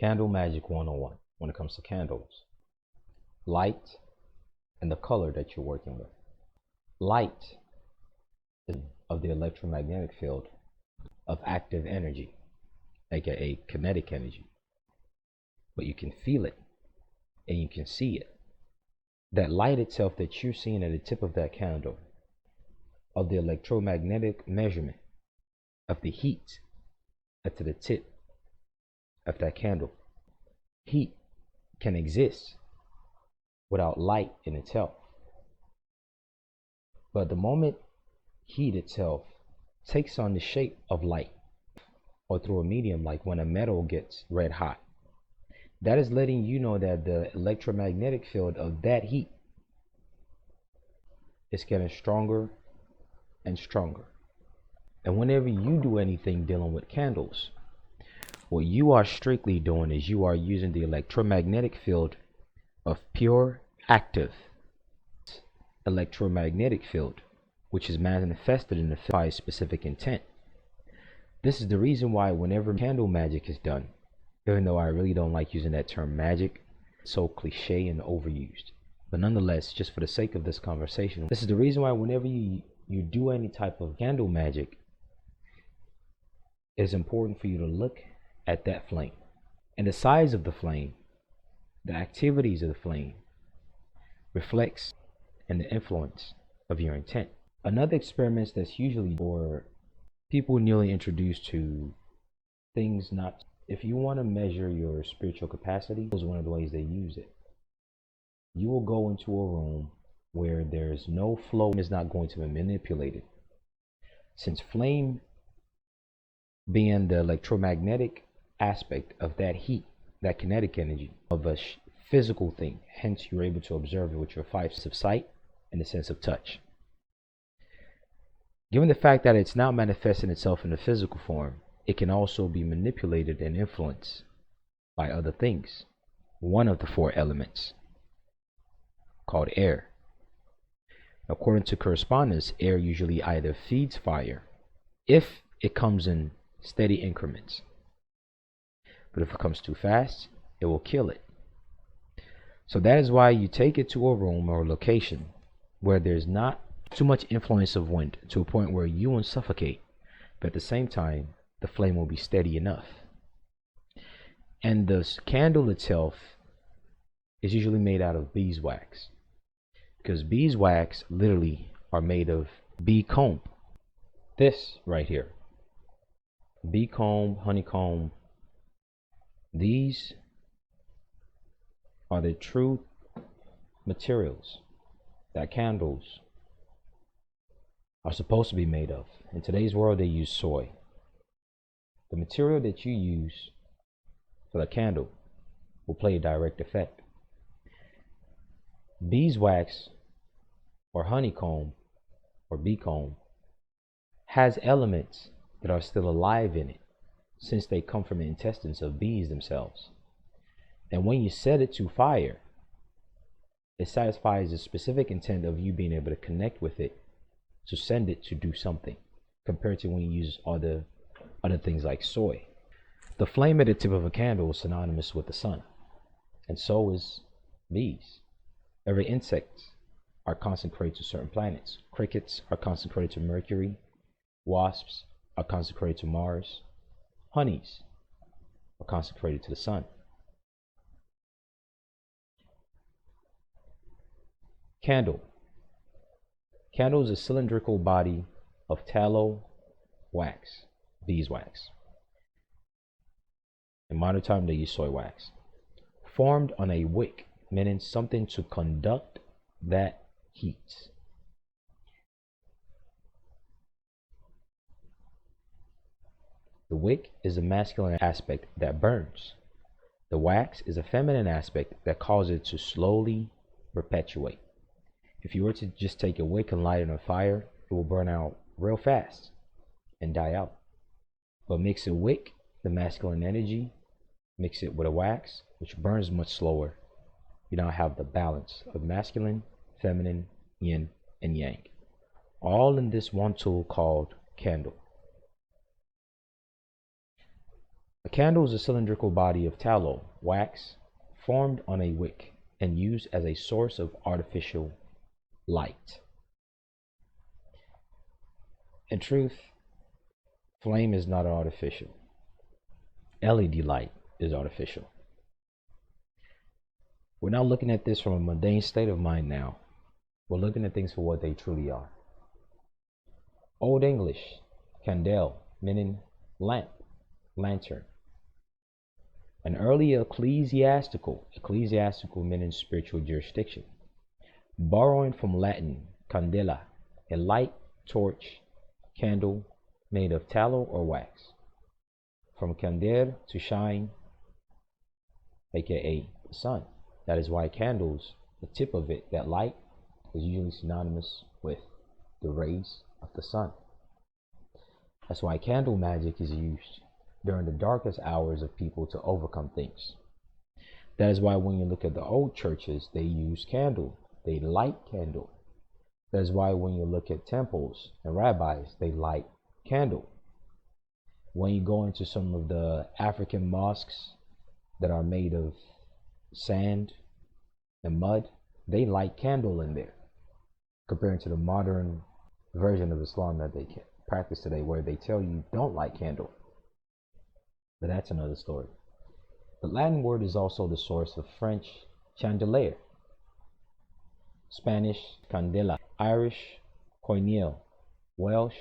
Candle Magic 101 when it comes to candles. Light and the color that you're working with. Light is of the electromagnetic field of active energy, aka kinetic energy. But you can feel it and you can see it. That light itself that you're seeing at the tip of that candle, of the electromagnetic measurement of the heat at the tip of that candle. Heat can exist without light in itself. But the moment heat itself takes on the shape of light, or through a medium like when a metal gets red hot, that is letting you know that the electromagnetic field of that heat is getting stronger and stronger. And whenever you do anything dealing with candles, what you are strictly doing is you are using the electromagnetic field of pure active electromagnetic field, which is manifested in a specific intent. This is the reason why whenever candle magic is done, even though I really don't like using that term magic, it's so cliche and overused, but nonetheless, just for the sake of this conversation, this is the reason why whenever you do any type of candle magic, it's important for you to look at that flame and the size of the flame, the activities of the flame reflects in the influence of your intent. Another experiment that's usually for people newly introduced to things, not if you want to measure your spiritual capacity, is one of the ways they use it. You will go into a room where there's no flow, is not going to be manipulated. Since flame being the electromagnetic aspect of that heat, that kinetic energy of a physical thing, hence you're able to observe it with your five senses of sight and the sense of touch. Given the fact that it's now manifesting itself in a physical form, it can also be manipulated and influenced by other things. One of the four elements, called air. According to correspondence, air usually either feeds fire if it comes in steady increments, but if it comes too fast, it will kill it. So that is why you take it to a room or a location where there's not too much influence of wind to a point where you won't suffocate, but at the same time the flame will be steady enough. And the candle itself is usually made out of beeswax, because beeswax literally are made of bee comb. This right here, bee comb, honeycomb, these are the true materials that candles are supposed to be made of. In today's world, they use soy. The material that you use for the candle will play a direct effect. Beeswax or honeycomb or bee comb has elements that are still alive in it, since they come from the intestines of bees themselves. And when you set it to fire, it satisfies the specific intent of you being able to connect with it to send it to do something, compared to when you use other things like soy. The flame at the tip of a candle is synonymous with the sun, and so is bees. Every insect are consecrated to certain planets. Crickets are consecrated to Mercury. Wasps are consecrated to Mars. Honeys are consecrated to the sun. Candle. Candle is a cylindrical body of tallow wax, beeswax. In modern time, they use soy wax. Formed on a wick, meaning something to conduct that heat. The wick is a masculine aspect that burns. The wax is a feminine aspect that causes it to slowly perpetuate. If you were to just take a wick and light it on fire, it will burn out real fast and die out. But mix a wick, the masculine energy, mix it with a wax, which burns much slower. You now have the balance of masculine, feminine, yin, and yang, all in this one tool called candle. A candle is a cylindrical body of tallow, wax, formed on a wick and used as a source of artificial light. In truth, flame is not artificial. LED light is artificial. We're not looking at this from a mundane state of mind now. We're looking at things for what they truly are. Old English, candle, meaning lamp, lantern. An early ecclesiastical meaning spiritual jurisdiction, borrowing from Latin candela, a light, torch, candle made of tallow or wax. From candere, to shine, aka the sun. That is why candles, the tip of it, that light, is usually synonymous with the rays of the sun. That's why candle magic is used during the darkest hours of people to overcome things. That is why when you look at the old churches, they use candle. They light candle. That is why when you look at temples and rabbis, they light candle. When you go into some of the African mosques that are made of sand and mud, they light candle in there, compared to the modern version of Islam that they practice today, where they tell you don't light candle. But that's another story. The Latin word is also the source of French chandelier, Spanish candela, Irish coinel, Welsh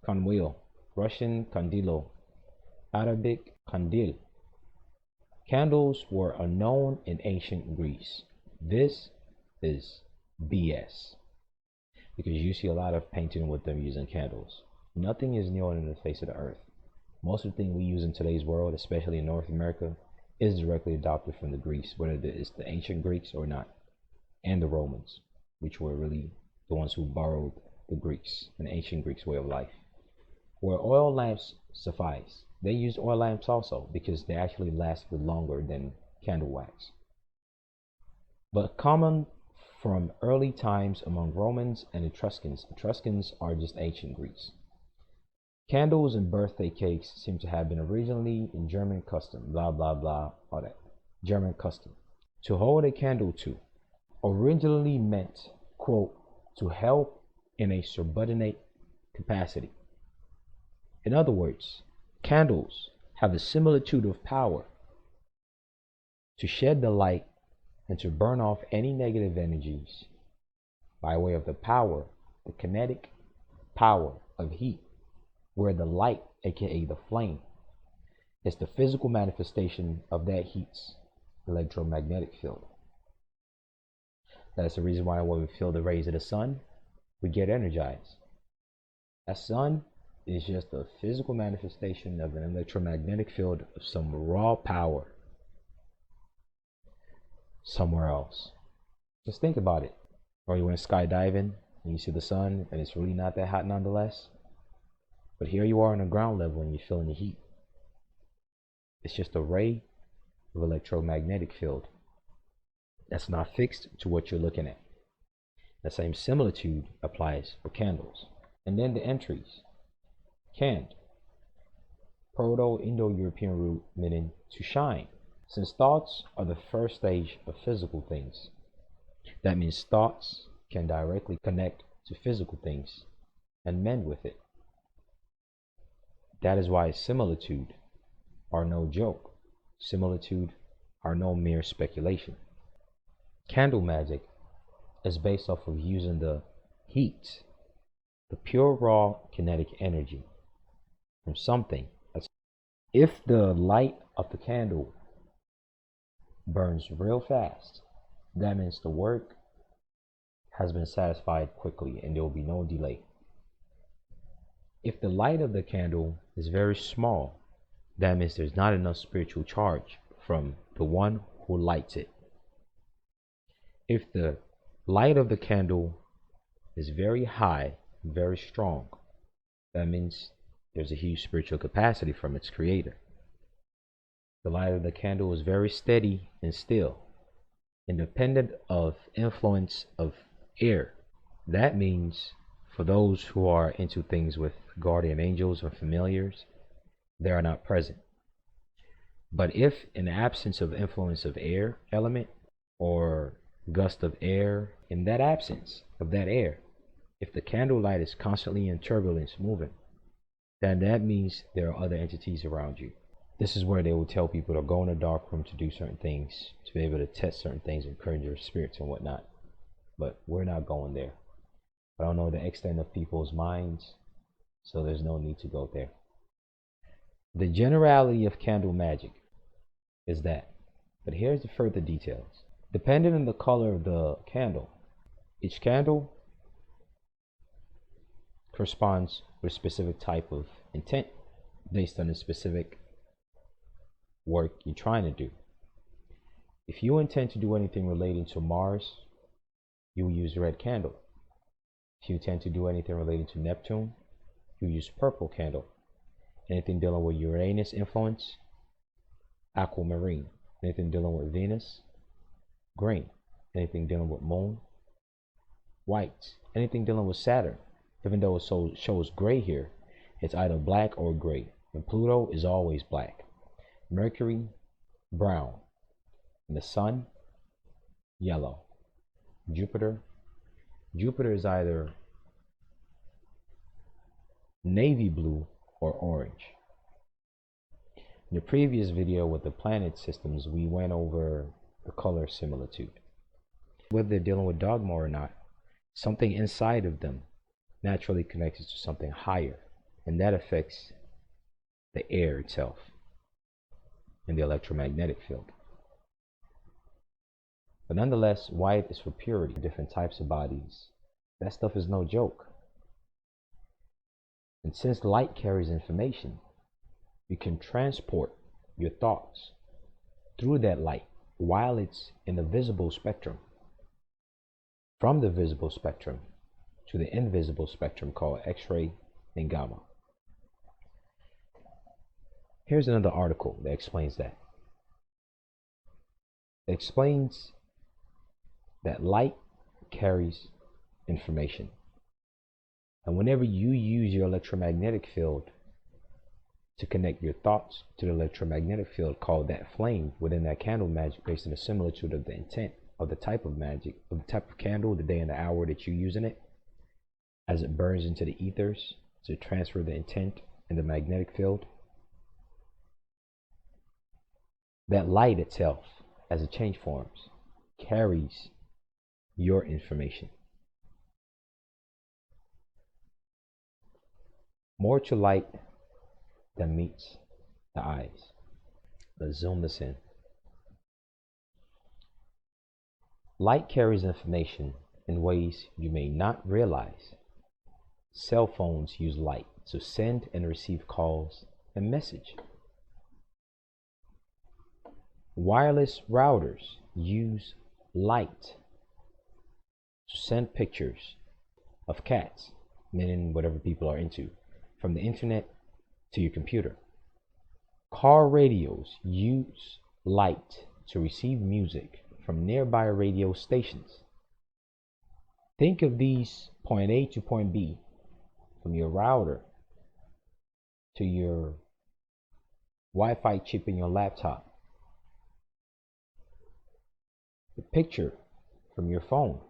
canwil, Russian candilo, Arabic candil. Candles were unknown in ancient Greece. This is BS, because you see a lot of painting with them using candles. Nothing is new on the face of the earth. Most of the things we use in today's world, especially in North America, is directly adopted from the Greeks, whether it's the ancient Greeks or not, and the Romans, which were really the ones who borrowed the Greeks and ancient Greeks' way of life. Where oil lamps suffice, they used oil lamps also because they actually lasted longer than candle wax. But common from early times among Romans and Etruscans. Etruscans are just ancient Greeks. Candles and birthday cakes seem to have been originally in German custom, blah, blah, blah, all that. German custom. To hold a candle to originally meant, quote, to help in a subordinate capacity. In other words, candles have a similitude of power to shed the light and to burn off any negative energies by way of the power, the kinetic power of heat, where the light, aka the flame, is the physical manifestation of that heat's electromagnetic field. That's the reason why when we feel the rays of the sun, we get energized. That sun is just a physical manifestation of an electromagnetic field of some raw power somewhere else. Just think about it. Or you went skydiving and you see the sun and it's really not that hot nonetheless. But here you are on the ground level and you're feeling the heat. It's just a ray of electromagnetic field that's not fixed to what you're looking at. The same similitude applies for candles. And then the entries. Cand, Proto-Indo-European root meaning to shine. Since thoughts are the first stage of physical things, that means thoughts can directly connect to physical things and mend with it. That is why similitude are no joke. Similitude are no mere speculation. Candle magic is based off of using the heat, the pure raw kinetic energy from something. If the light of the candle burns real fast, that means the work has been satisfied quickly and there will be no delay. If the light of the candle is very small, that means there's not enough spiritual charge from the one who lights it. If the light of the candle is very high, very strong, that means there's a huge spiritual capacity from its creator. The light of the candle is very steady and still, independent of influence of air. That means for those who are into things with guardian angels or familiars, they are not present. But if in the absence of influence of air element or gust of air, in that absence of that air, if the candle light is constantly in turbulence moving, then that means there are other entities around you. This is where they will tell people to go in a dark room to do certain things, to be able to test certain things and conjure spirits and whatnot. But we're not going there. I don't know the extent of people's minds, so there's no need to go there. The generality of candle magic is that, but here's the further details. Depending on the color of the candle, each candle corresponds with a specific type of intent based on the specific work you're trying to do. If you intend to do anything relating to Mars, you will use red candle. If you intend to do anything relating to Neptune, you use purple candle. Anything dealing with Uranus influence, aquamarine. Anything dealing with Venus, green. Anything dealing with Moon, white. Anything dealing with Saturn, even though it shows gray here, it's either black or gray. And Pluto is always black. Mercury, brown. And the Sun, yellow. Jupiter is either navy blue or orange. In the previous video with the planet systems, we went over the color similitude. Whether they're dealing with dogma or not, something inside of them naturally connects to something higher, and that affects the air itself and the electromagnetic field. But nonetheless, white is for purity, different types of bodies. That stuff is no joke. And since light carries information, you can transport your thoughts through that light while it's in the visible spectrum, from the visible spectrum to the invisible spectrum called X-ray and gamma. Here's another article that explains that. It explains that light carries information. And whenever you use your electromagnetic field to connect your thoughts to the electromagnetic field called that flame within that candle magic based on the similitude of the intent of the type of magic, of the type of candle, the day and the hour that you're using it, as it burns into the ethers to transfer the intent in the magnetic field, that light itself, as it change forms, carries your information. More to light than meets the eyes. Let's zoom this in. Light carries information in ways you may not realize. Cell phones use light to send and receive calls and message. Wireless routers use light to send pictures of cats, meaning whatever people are into, from the internet to your computer. Car radios use light to receive music from nearby radio stations. Think of these point A to point B, from your router to your Wi-Fi chip in your laptop. The picture from your phone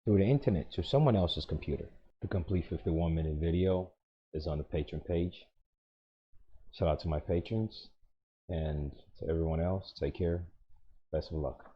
through the internet to someone else's computer. The complete 51-minute video is on the Patreon page. Shout out to my patrons, and to everyone else, take care. Best of luck.